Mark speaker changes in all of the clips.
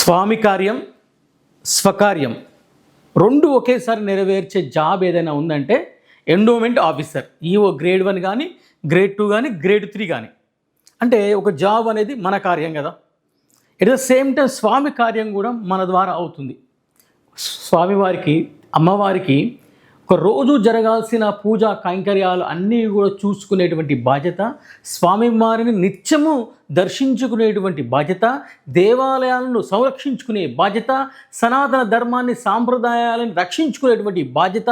Speaker 1: స్వామి కార్యం, స్వకార్యం రెండు ఒకేసారి నెరవేర్చే జాబ్ ఏదైనా ఉందంటే ఎండోమెంట్ ఆఫీసర్. ఈఓ గ్రేడ్ 1 కానీ, గ్రేడ్ 2 కానీ, గ్రేడ్ 3 కానీ. అంటే ఒక జాబ్ అనేది మన కార్యం కదా. ఎట్ ద సేమ్ టైం స్వామి కార్యం కూడా మన ద్వారా అవుతుంది. స్వామివారికి, అమ్మవారికి ఒక రోజు జరగాల్సిన పూజా కైంకర్యాలు అన్నీ కూడా చూసుకునేటువంటి బాధ్యత, స్వామివారిని నిత్యము దర్శించుకునేటువంటి బాధ్యత, దేవాలయాలను సంరక్షించుకునే బాధ్యత, సనాతన ధర్మాన్ని, సాంప్రదాయాలను రక్షించుకునేటువంటి బాధ్యత,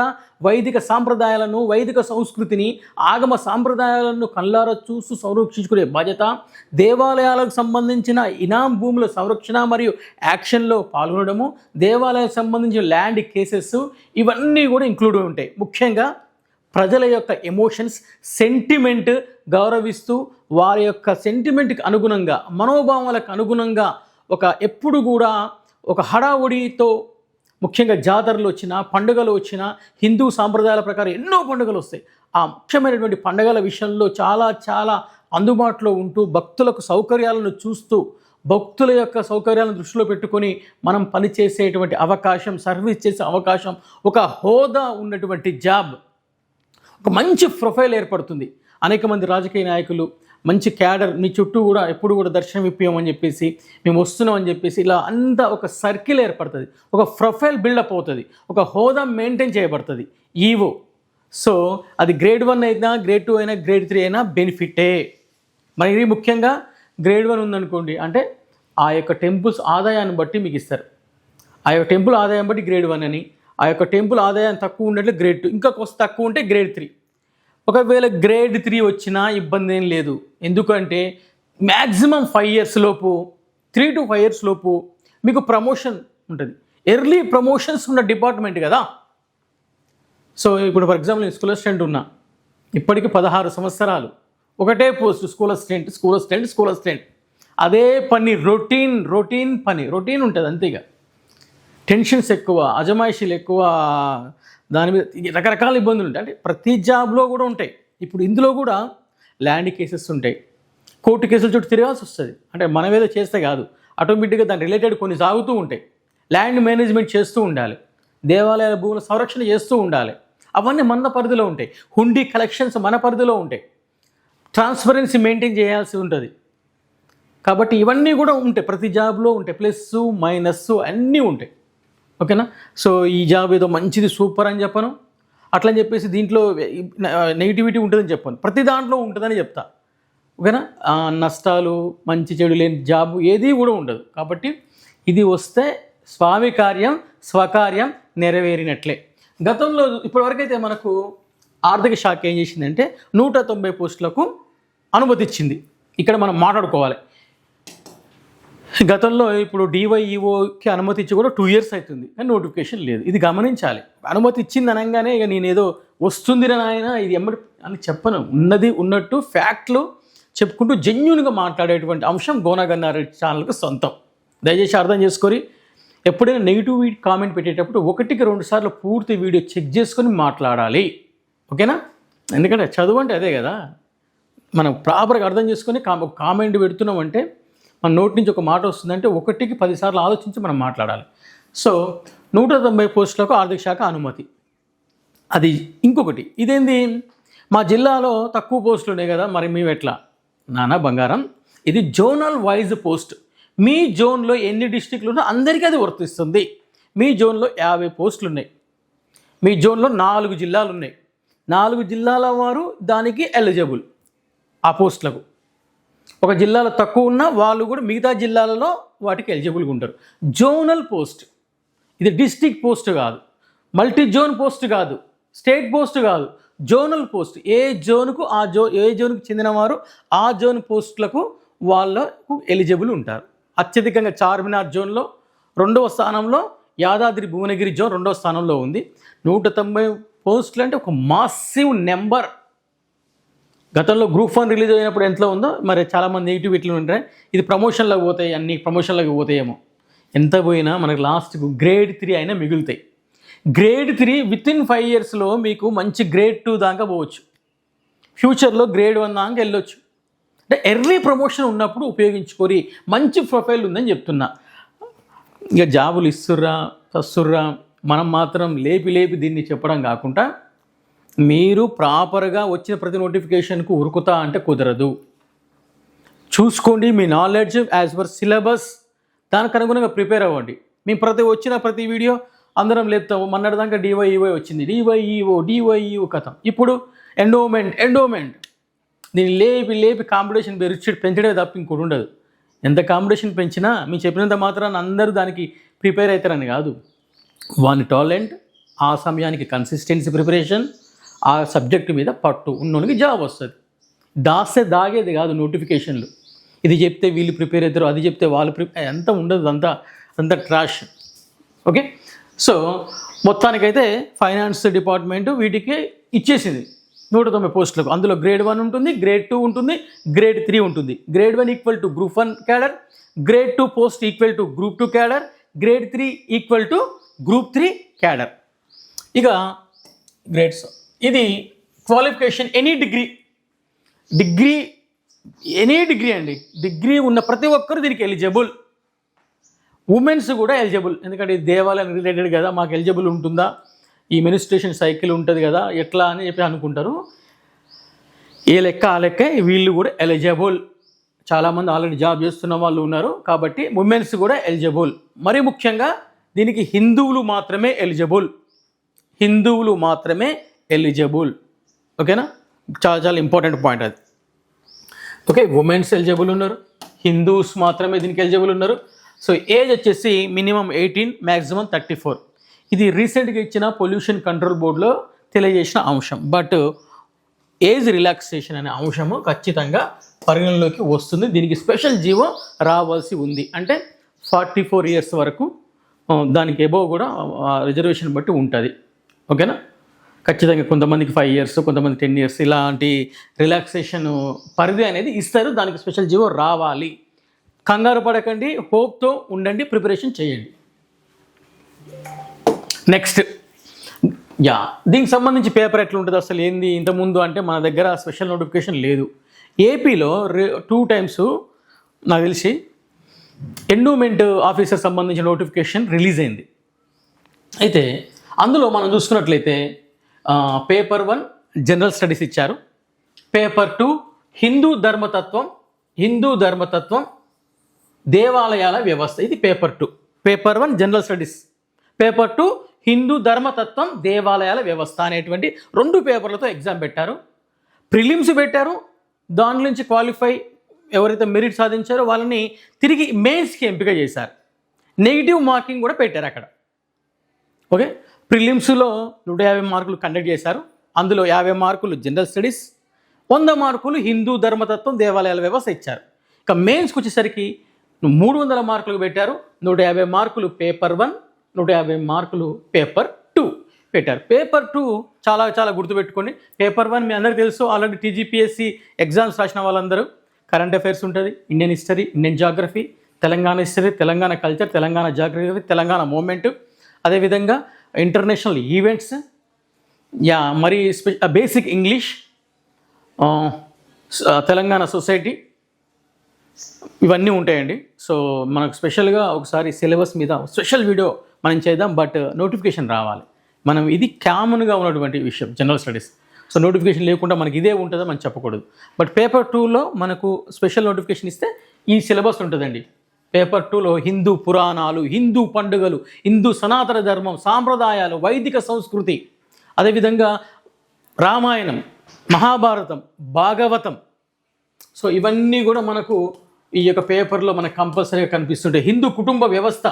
Speaker 1: వైదిక సాంప్రదాయాలను, వైదిక సంస్కృతిని, ఆగమ సాంప్రదాయాలను కళ్ళారా చూస్తూ సంరక్షించుకునే బాధ్యత, దేవాలయాలకు సంబంధించిన ఇనాం భూముల సంరక్షణ మరియు యాక్షన్లో పాల్గొనడము, దేవాలయాలకు సంబంధించిన ల్యాండ్ కేసెస్ ఇవన్నీ కూడా ఇంక్లూడ్ ఉంటాయి. ముఖ్యంగా ప్రజల యొక్క ఎమోషన్స్, సెంటిమెంట్ గౌరవిస్తూ వారి యొక్క సెంటిమెంట్కి అనుగుణంగా, మనోభావాలకు అనుగుణంగా ఎప్పుడు కూడా ఒక హడావుడితో, ముఖ్యంగా జాతరలు వచ్చినా, పండుగలు వచ్చినా, హిందూ సాంప్రదాయాల ప్రకారం ఎన్నో పండుగలు వస్తాయి. ఆ ముఖ్యమైనటువంటి పండుగల విషయంలో చాలా అందుబాటులో ఉంటూ, భక్తులకు సౌకర్యాలను చూస్తూ, భక్తుల యొక్క సౌకర్యాలను దృష్టిలో పెట్టుకొని మనం పనిచేసేటువంటి అవకాశం, సర్వీస్ చేసే అవకాశం, ఒక హోదా ఉన్నటువంటి జాబ్, ఒక మంచి ప్రొఫైల్ ఏర్పడుతుంది. అనేక మంది రాజకీయ నాయకులు, మంచి క్యాడర్ మీ చుట్టూ కూడా ఎప్పుడు కూడా దర్శనం ఇప్పియమని చెప్పేసి, మేము వస్తున్నామని చెప్పేసి, ఇలా అంతా ఒక సర్కిల్ ఏర్పడుతుంది, ఒక ప్రొఫైల్ బిల్డప్ అవుతుంది, ఒక హోదా మెయింటైన్ చేయబడుతుంది. ఈవో సో అది గ్రేడ్ 1 అయినా, గ్రేడ్ 2 అయినా, గ్రేడ్ 3 అయినా బెనిఫిటే. మరి ముఖ్యంగా గ్రేడ్ 1 ఉందనుకోండి, అంటే ఆ యొక్క టెంపుల్స్ ఆదాయాన్ని బట్టి మీకు ఇస్తారు. ఆ యొక్క టెంపుల్ ఆదాయం బట్టి గ్రేడ్ 1 అని, ఆ యొక్క టెంపుల్ ఆదాయం తక్కువ ఉన్నట్లు గ్రేడ్ 2, ఇంకా కొంత తక్కువ ఉంటే గ్రేడ్ 3. ఒకవేళ గ్రేడ్ 3 వచ్చినా ఇబ్బంది ఏం లేదు. ఎందుకంటే మ్యాక్సిమం 5 years లోపు, 3 to 5 years లోపు మీకు ప్రమోషన్ ఉంటుంది. ఎర్లీ ప్రమోషన్స్ ఉన్న డిపార్ట్మెంట్ కదా. సో ఇప్పుడు ఫర్ ఎగ్జాంపుల్ నేను స్కూల్ అసిస్టెంట్ ఉన్నా, ఇప్పటికి 16 సంవత్సరాలు ఒకటే పోస్ట్, స్కూల్ అసిస్టెంట్. అదే పని, రొటీన్ పని, రొటీన్ ఉంటుంది అంతేగా. టెన్షన్స్ ఎక్కువ, అజమాయిషీలు ఎక్కువ, దాని మీద రకరకాల ఇబ్బందులు ఉంటాయి. అంటే ప్రతి జాబ్లో కూడా ఉంటాయి. ఇప్పుడు ఇందులో కూడా ల్యాండ్ కేసెస్ ఉంటాయి, కోర్టు కేసుల చుట్టూ తిరగాల్సి వస్తుంది. అంటే మనం ఏదో చేస్తే కాదు, ఆటోమేటిక్గా దాని రిలేటెడ్ కొన్ని సాగుతూ ఉంటాయి. ల్యాండ్ మేనేజ్మెంట్ చేస్తూ ఉండాలి, దేవాలయాల భూముల సంరక్షణ చేస్తూ ఉండాలి. అవన్నీ మన పరిధిలో ఉంటాయి. హుండీ కలెక్షన్స్ మన పరిధిలో ఉంటాయి. ట్రాన్స్పరెన్సీ మెయింటైన్ చేయాల్సి ఉంటుంది. కాబట్టి ఇవన్నీ కూడా ఉంటాయి, ప్రతి జాబ్లో ఉంటాయి. ప్లస్ మైనస్ అన్నీ ఉంటాయి. ఓకేనా. సో ఈ జాబ్ ఏదో మంచిది, సూపర్ అని చెప్పను, అట్లని చెప్పేసి దీంట్లో నెగిటివిటీ ఉంటుందని చెప్పను. ప్రతి దాంట్లో ఉంటుందని చెప్తా. ఓకేనా. నష్టాలు, మంచి చెడు లేని జాబ్ ఏది కూడా ఉండదు. కాబట్టి ఇది వస్తే స్వామి కార్యం, స్వకార్యం నెరవేరినట్లే. గతంలో ఇప్పటివరకైతే మనకు ఆర్థిక శాఖ ఏం చేసిందంటే 190 పోస్టులకు అనుమతి ఇచ్చింది. ఇక్కడ మనం మాట్లాడుకోవాలి. గతంలో ఇప్పుడు డివైఈఓకి అనుమతి ఇచ్చి కూడా 2 years అవుతుంది, కానీ నోటిఫికేషన్ లేదు. ఇది గమనించాలి. అనుమతి ఇచ్చింది అనగానే ఇక నేనేదో వస్తుంది నాయన ఇది ఎమ్మడి అని చెప్పను. ఉన్నది ఉన్నట్టు ఫ్యాక్ట్లు చెప్పుకుంటూ జెన్యూన్గా మాట్లాడేటువంటి అంశం గోనగన్నారెడ్డి ఛానల్కి సొంతం. దయచేసి అర్థం చేసుకొని ఎప్పుడైనా నెగిటివ్ కామెంట్ పెట్టేటప్పుడు 1-2 సార్లు పూర్తి వీడియో చెక్ చేసుకొని మాట్లాడాలి. ఓకేనా. ఎందుకంటే చదువు అంటే అదే కదా. మనం ప్రాపర్గా అర్థం చేసుకొని కామెంట్ పెడుతున్నామంటే మన నోటి నుంచి ఒక మాట వస్తుందంటే 1-10 సార్లు ఆలోచించి మనం మాట్లాడాలి. సో 190 పోస్టులకు ఆర్థిక శాఖ అనుమతి. అది ఇంకొకటి, ఇదేంది మా జిల్లాలో తక్కువ పోస్టులు ఉన్నాయి కదా, మరి మేము ఎట్లా? నానా బంగారం, ఇది జోనల్ వైజ్ పోస్ట్. మీ జోన్లో ఎన్ని డిస్ట్రిక్ట్లు ఉన్నా అందరికీ అది వర్తిస్తుంది. మీ జోన్లో 50 పోస్టులు ఉన్నాయి. మీ జోన్లో 4 జిల్లాలు ఉన్నాయి. 4 జిల్లాల వారు దానికి ఎలిజిబుల్. ఆ పోస్టులకు ఒక జిల్లాలో తక్కువ ఉన్నా వాళ్ళు కూడా మిగతా జిల్లాలలో వాటికి ఎలిజిబుల్గా ఉంటారు. జోనల్ పోస్ట్ ఇది, డిస్ట్రిక్ట్ పోస్ట్ కాదు, మల్టీ జోన్ పోస్ట్ కాదు, స్టేట్ పోస్ట్ కాదు, జోనల్ పోస్ట్. ఏ జోన్కు ఏ జోన్కు చెందినవారు ఆ జోన్ పోస్టులకు వాళ్ళకు ఎలిజిబుల్ ఉంటారు. అత్యధికంగా చార్మినార్ జోన్లో 2వ స్థానంలో, యాదాద్రి భువనగిరి జోన్ 2వ స్థానంలో ఉంది. 190 పోస్టులు అంటే ఒక మాసివ్ నెంబర్. గతంలో గ్రూప్ 1 రిలీజ్ అయినప్పుడు ఎంతలో ఉందో మరి చాలామంది నెగిటివ్ ఇట్లు ఉంటాయి. ఇది ప్రమోషన్లకు పోతాయి, అన్ని ప్రమోషన్లకు పోతాయేమో. ఎంత పోయినా మనకు లాస్ట్కు గ్రేడ్ 3 అయినా మిగులుతాయి. గ్రేడ్ 3 వితిన్ 5 yearsలో మీకు మంచి గ్రేడ్ 2 దాకా పోవచ్చు. ఫ్యూచర్లో గ్రేడ్ 1 దాకా వెళ్ళొచ్చు. అంటే ఎర్లీ ప్రమోషన్ ఉన్నప్పుడు ఉపయోగించుకొని మంచి ప్రొఫైల్ ఉందని చెప్తున్నా. ఇక జాబులు ఇస్తుర్రా తస్తుర్రా మనం మాత్రం లేపి లేపి దీన్ని చెప్పడం కాకుండా మీరు ప్రాపర్గా వచ్చిన ప్రతి నోటిఫికేషన్కు ఉరుకుతా అంటే కుదరదు. చూసుకోండి, మీ నాలెడ్జ్ యాజ్ పర్ సిలబస్ దానికి అనుగుణంగా ప్రిపేర్ అవ్వండి. మేము ప్రతి వీడియో అందరం లేపుతాము. మొన్నటిదాకా డివైఈఓ వచ్చింది, డివైఈఓ కథం. ఇప్పుడు ఎండోమెంట్ దీన్ని లేపి కాంపిటీషన్ పెంచడే తప్ప ఇంకోటి ఉండదు. ఎంత కాంపిటీషన్ పెంచినా మీరు చెప్పినంత మాత్రాన్ని అందరూ దానికి ప్రిపేర్ అవుతారని కాదు. వాని టాలెంట్, ఆ సమయానికి కన్సిస్టెన్సీ ప్రిపరేషన్, ఆ సబ్జెక్టు మీద పట్టు ఉన్నోనికి జాబ్ వస్తుంది. దాగేది కాదు నోటిఫికేషన్లు. ఇది చెప్తే వీళ్ళు ప్రిపేర్ అవుతారు, అది చెప్తే వాళ్ళు ప్రిపేర్, అంత ఉండదు, అంతా ట్రాష్. ఓకే, సో మొత్తానికైతే ఫైనాన్స్ డిపార్ట్మెంట్ వీటికి ఇచ్చేసింది 190 పోస్టులకు. అందులో గ్రేడ్ 1 ఉంటుంది, గ్రేడ్ 2 ఉంటుంది, గ్రేడ్ 3 ఉంటుంది. Grade 1 equal to group 1 cadre, grade 2 post equal to group 2 cadre, grade 3 equal to group 3 cadre. ఇక గ్రేడ్స్, ఇది క్వాలిఫికేషన్ ఎనీ డిగ్రీ అండి. డిగ్రీ ఉన్న ప్రతి ఒక్కరు దీనికి ఎలిజిబుల్. ఉమెన్స్ కూడా ఎలిజిబుల్, ఎందుకంటే ఇది దేవాలయం రిలేటెడ్ కదా, మాకు ఎలిజిబుల్ ఉంటుందా, ఈ మినిస్ట్రేషన్ సైకిల్ ఉంటుంది కదా ఎట్లా అని చెప్పి అనుకుంటారు. ఏ లెక్క ఆ లెక్క వీళ్ళు కూడా ఎలిజిబుల్. చాలామంది ఆల్రెడీ జాబ్ చేస్తున్న వాళ్ళు ఉన్నారు కాబట్టి ఉమెన్స్ కూడా ఎలిజిబుల్. మరి ముఖ్యంగా దీనికి హిందువులు మాత్రమే ఎలిజిబుల్. ఓకేనా, చాలా ఇంపార్టెంట్ పాయింట్ అది. ఓకే, ఉమెన్స్ ఎలిజిబుల్ ఉన్నారు, హిందూస్ మాత్రమే దీనికి ఎలిజిబుల్ ఉన్నారు. సో ఏజ్ వచ్చేసి మినిమం 18, మ్యాక్సిమం 34. ఇది రీసెంట్గా ఇచ్చిన పొల్యూషన్ కంట్రోల్ బోర్డులో తెలియజేసిన అంశం. బట్ ఏజ్ రిలాక్సేషన్ అనే అంశము ఖచ్చితంగా పరిగణలోకి వస్తుంది. దీనికి స్పెషల్ జీవో రావాల్సి ఉంది. అంటే 44 ఇయర్స్ వరకు దానికి ఎబోవ్ కూడా రిజర్వేషన్ బట్టి ఉంటుంది. ఓకేనా, ఖచ్చితంగా కొంతమందికి 5 ఇయర్స్, కొంతమంది 10 ఇయర్స్ ఇలాంటి రిలాక్సేషన్ పరిధి అనేది ఇస్తారు. దానికి స్పెషల్ జీవో రావాలి. కంగారు పడకండి, హోప్తో ఉండండి, ప్రిపరేషన్ చేయండి. నెక్స్ట్, దీనికి సంబంధించి పేపర్ ఎట్లా ఉంటుంది అసలు ఏంది ఇంతకుముందు అంటే మన దగ్గర స్పెషల్ నోటిఫికేషన్ లేదు. ఏపీలో 2 times నాకు తెలిసి ఎండోమెంట్ ఆఫీసర్ సంబంధించిన నోటిఫికేషన్ రిలీజ్ అయింది. అయితే అందులో మనం చూసుకున్నట్లయితే పేపర్ 1 జనరల్ స్టడీస్ ఇచ్చారు, పేపర్ 2 హిందూ ధర్మతత్వం దేవాలయాల వ్యవస్థ, ఇది paper 2. Paper 1 general studies, paper 2 హిందూ ధర్మతత్వం దేవాలయాల వ్యవస్థ అనేటువంటి 2 పేపర్లతో ఎగ్జామ్ పెట్టారు. ప్రిలిమ్స్ పెట్టారు, దాని నుంచి క్వాలిఫై ఎవరైతే మెరిట్ సాధించారో వాళ్ళని తిరిగి మెయిన్స్కి ఎంపిక చేశారు. నెగిటివ్ మార్కింగ్ కూడా పెట్టారు అక్కడ. ఓకే, ప్రిలిమ్స్లో 150 మార్కులు కండక్ట్ చేశారు. అందులో 50 మార్కులు జనరల్ స్టడీస్, 100 మార్కులు హిందూ ధర్మతత్వం దేవాలయాల వ్యవస్థ ఇచ్చారు. ఇక మెయిన్స్కి వచ్చేసరికి 300 మార్కులు పెట్టారు. 150 మార్కులు పేపర్ 1, 150 మార్కులు పేపర్ 2 పెట్టారు. పేపర్ 2 చాలా గుర్తుపెట్టుకోండి. పేపర్ 1 మీ అందరికీ తెలుసు, ఆల్రెడీ టీజీపీఎస్సీ ఎగ్జామ్స్ రాసిన వాళ్ళందరూ. కరెంట్ అఫైర్స్ ఉంటుంది, Indian history, Indian geography, Telangana history, Telangana culture, Telangana geography, Telangana movement, అదేవిధంగా ఇంటర్నేషనల్ ఈవెంట్స్, మరి బేసిక్ ఇంగ్లీష్, తెలంగాణ సొసైటీ, ఇవన్నీ ఉంటాయండి. సో మనకు స్పెషల్గా ఒకసారి సిలబస్ మీద స్పెషల్ వీడియో మనం చేద్దాం. బట్ నోటిఫికేషన్ రావాలి. మనం ఇది కామన్గా ఉన్నటువంటి విషయం జనరల్ స్టడీస్. సో నోటిఫికేషన్ లేకుండా మనకి ఇదే ఉంటుందో మనం చెప్పకూడదు. బట్ పేపర్ 2లో మనకు స్పెషల్ నోటిఫికేషన్ ఇస్తే ఈ సిలబస్ ఉంటుందండి. పేపర్ 2లో హిందూ పురాణాలు, హిందూ పండుగలు, హిందూ సనాతన ధర్మం, సాంప్రదాయాలు, వైదిక సంస్కృతి, అదేవిధంగా రామాయణం, మహాభారతం, భాగవతం. సో ఇవన్నీ కూడా మనకు ఈ యొక్క పేపర్లో మనకు కంపల్సరీగా కనిపిస్తుంటాయి. హిందూ కుటుంబ వ్యవస్థ,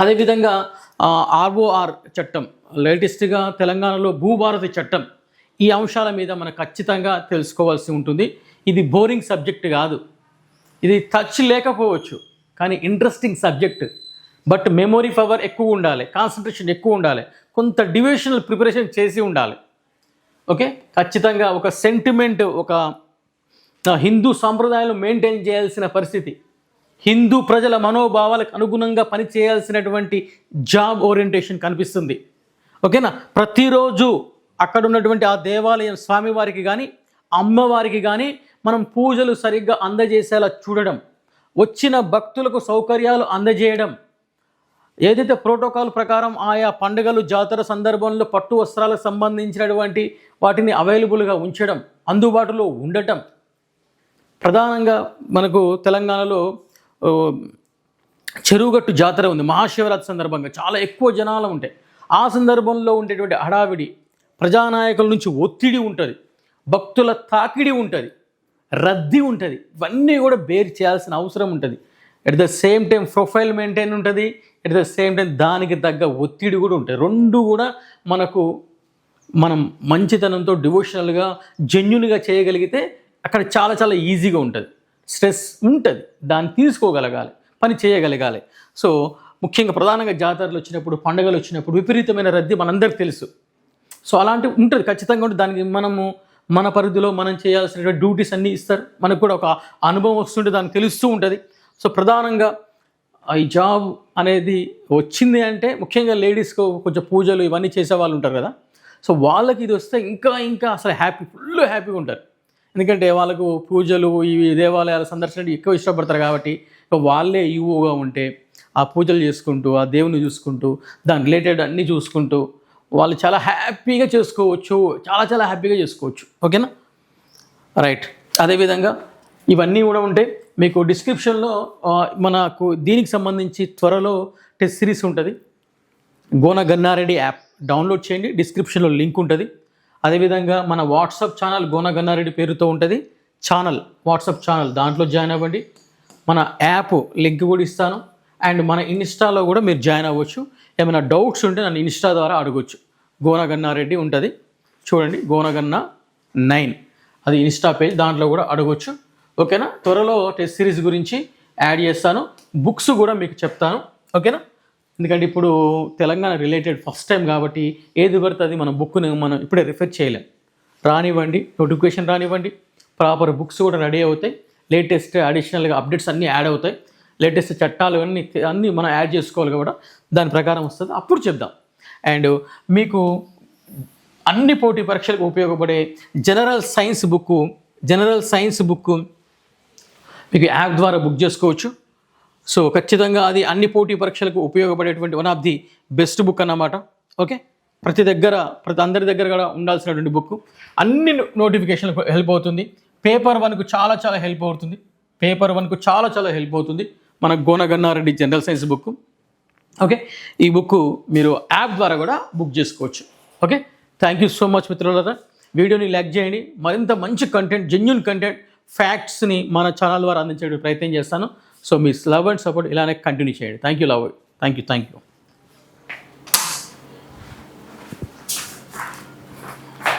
Speaker 1: అదేవిధంగా ఆర్ఓఆర్ చట్టం, లేటెస్ట్గా తెలంగాణలో భూభారతి చట్టం, ఈ అంశాల మీద మనకు ఖచ్చితంగా తెలుసుకోవాల్సి ఉంటుంది. ఇది బోరింగ్ సబ్జెక్ట్ కాదు, ఇది టచ్ లేకపోవచ్చు కానీ interesting subject. But memory power ఎక్కువ ఉండాలి, కాన్సన్ట్రేషన్ ఎక్కువ ఉండాలి, కొంత డివిజనల్ ప్రిపరేషన్ చేసి ఉండాలి. ఓకే, ఖచ్చితంగా ఒక సెంటిమెంట్, ఒక హిందూ సాంప్రదాయాలు మెయింటైన్ చేయాల్సిన పరిస్థితి, హిందూ ప్రజల మనోభావాలకు అనుగుణంగా పనిచేయాల్సినటువంటి జాబ్ ఓరియంటేషన్ కనిపిస్తుంది. ఓకేనా, ప్రతిరోజు అక్కడ ఉన్నటువంటి ఆ దేవాలయం స్వామివారికి కానీ అమ్మవారికి కానీ మనం పూజలు సరిగ్గా అందజేసేలా చూడడం, వచ్చిన భక్తులకు సౌకర్యాలు అందజేయడం, ఏదైతే ప్రోటోకాల్ ప్రకారం ఆయా పండుగలు జాతర సందర్భంలో పట్టు వస్త్రాలకు సంబంధించినటువంటి వాటిని అవైలబుల్గా ఉంచడం, అందుబాటులో ఉండటం. ప్రధానంగా మనకు తెలంగాణలో చెరువుగట్టు జాతర ఉంది మహాశివరాత్రి సందర్భంగా, చాలా ఎక్కువ జనాలు ఉంటాయి. ఆ సందర్భంలో ఉండేటువంటి హడావిడి, ప్రజానాయకుల నుంచి ఒత్తిడి ఉంటుంది, భక్తుల తాకిడి ఉంటుంది, రద్దీ ఉంటుంది. ఇవన్నీ కూడా బేర్ చేయాల్సిన అవసరం ఉంటుంది. At the same time profile maintain ఉంటుంది, ఎట్ ద సేమ్ టైం దానికి తగ్గ ఒత్తిడి కూడా ఉంటుంది. రెండు కూడా మనం మంచితనంతో డివోషనల్గా జెన్యున్గా చేయగలిగితే అక్కడ చాలా చాలా ఈజీగా ఉంటుంది. స్ట్రెస్ ఉంటుంది, దాన్ని తీసుకోగలగాలి, పని చేయగలగాలి. సో ముఖ్యంగా ప్రధానంగా జాతరలు వచ్చినప్పుడు, పండుగలు వచ్చినప్పుడు విపరీతమైన రద్దీ మనందరికీ తెలుసు. సో అలాంటివి ఉంటుంది, ఖచ్చితంగా ఉంటుంది. దానికి మన పరిధిలో మనం చేయాల్సిన డ్యూటీస్ అన్నీ ఇస్తారు. మనకు కూడా ఒక అనుభవం వస్తుంటే దానికి తెలుస్తూ ఉంటుంది. సో ప్రధానంగా ఈ జాబ్ అనేది వచ్చింది అంటే ముఖ్యంగా లేడీస్కు కొంచెం పూజలు ఇవన్నీ చేసే వాళ్ళు ఉంటారు కదా. సో వాళ్ళకి ఇది వస్తే ఇంకా అసలు ఫుల్ హ్యాపీగా ఉంటారు. ఎందుకంటే వాళ్ళకు పూజలు, ఈ దేవాలయాల సందర్శన ఎక్కువ ఇష్టపడతారు కాబట్టి వాళ్ళే ఈవోగా ఉంటే ఆ పూజలు చేసుకుంటూ, ఆ దేవుని చూసుకుంటూ, దాని రిలేటెడ్ అన్నీ చూసుకుంటూ వాళ్ళు చాలా హ్యాపీగా చేసుకోవచ్చు, చాలా హ్యాపీగా చేసుకోవచ్చు. ఓకేనా, రైట్. అదేవిధంగా ఇవన్నీ కూడా ఉంటాయి. మీకు డిస్క్రిప్షన్లో మనకు దీనికి సంబంధించి త్వరలో టెస్ట్ సిరీస్ ఉంటుంది. గోన గన్నారెడ్డి యాప్ డౌన్లోడ్ చేయండి, డిస్క్రిప్షన్లో లింక్ ఉంటుంది. అదేవిధంగా మన వాట్సాప్ ఛానల్ గోన గన్నారెడ్డి పేరుతో ఉంటుంది వాట్సాప్ ఛానల్, దాంట్లో జాయిన్ అవ్వండి. మన యాప్ లింక్ కూడా ఇస్తాను. అండ్ మన ఇన్స్టాలో కూడా మీరు జాయిన్ అవ్వచ్చు. ఏమైనా డౌట్స్ ఉంటే నన్ను ఇన్స్టా ద్వారా అడగొచ్చు. గోన గన్నారెడ్డి ఉంటుంది చూడండి, గోనగన్న 9 అది ఇన్స్టా పేజ్, దాంట్లో కూడా అడగొచ్చు. ఓకేనా, త్వరలో టెస్ట్ సిరీస్ గురించి యాడ్ చేస్తాను, బుక్స్ కూడా మీకు చెప్తాను. ఓకేనా, ఎందుకంటే ఇప్పుడు తెలంగాణ రిలేటెడ్ ఫస్ట్ టైం కాబట్టి ఏది పడితే అది మన బుక్ని మనం ఇప్పుడే రిఫర్ చేయలేం. రానివ్వండి, నోటిఫికేషన్ రానివ్వండి, ప్రాపర్ బుక్స్ కూడా రెడీ అవుతాయి. లేటెస్ట్ అడిషనల్గా అప్డేట్స్ అన్నీ యాడ్ అవుతాయి. లేటెస్ట్ చట్టాలు అన్నీ మనం యాడ్ చేసుకోవాలి కూడా, దాని ప్రకారం వస్తుంది, అప్పుడు చెప్దాం. అండ్ మీకు అన్ని పోటీ పరీక్షలకు ఉపయోగపడే జనరల్ సైన్స్ బుక్ మీకు యాప్ ద్వారా బుక్ చేసుకోవచ్చు. సో ఖచ్చితంగా అది అన్ని పోటీ పరీక్షలకు ఉపయోగపడేటువంటి one of the best book అన్నమాట. ఓకే, అందరి దగ్గర కూడా ఉండాల్సినటువంటి బుక్. అన్ని నోటిఫికేషన్లకు హెల్ప్ అవుతుంది. పేపర్ 1కు చాలా హెల్ప్ అవుతుంది మన Gona Gannareddy general science book. Okay, ఈ బుక్ మీరు యాప్ ద్వారా కూడా బుక్ చేసుకోవచ్చు. Okay, thank you so much మిత్రులారా. వీడియోని లైక్ చేయండి. మరింత మంచి కంటెంట్, జెన్యూన్ కంటెంట్, ఫ్యాక్ట్స్ని మన ఛానల్ ద్వారా అందించే ప్రయత్నం చేస్తాను. So me love and support ఇలానే కంటిన్యూ చేయండి. Thank you.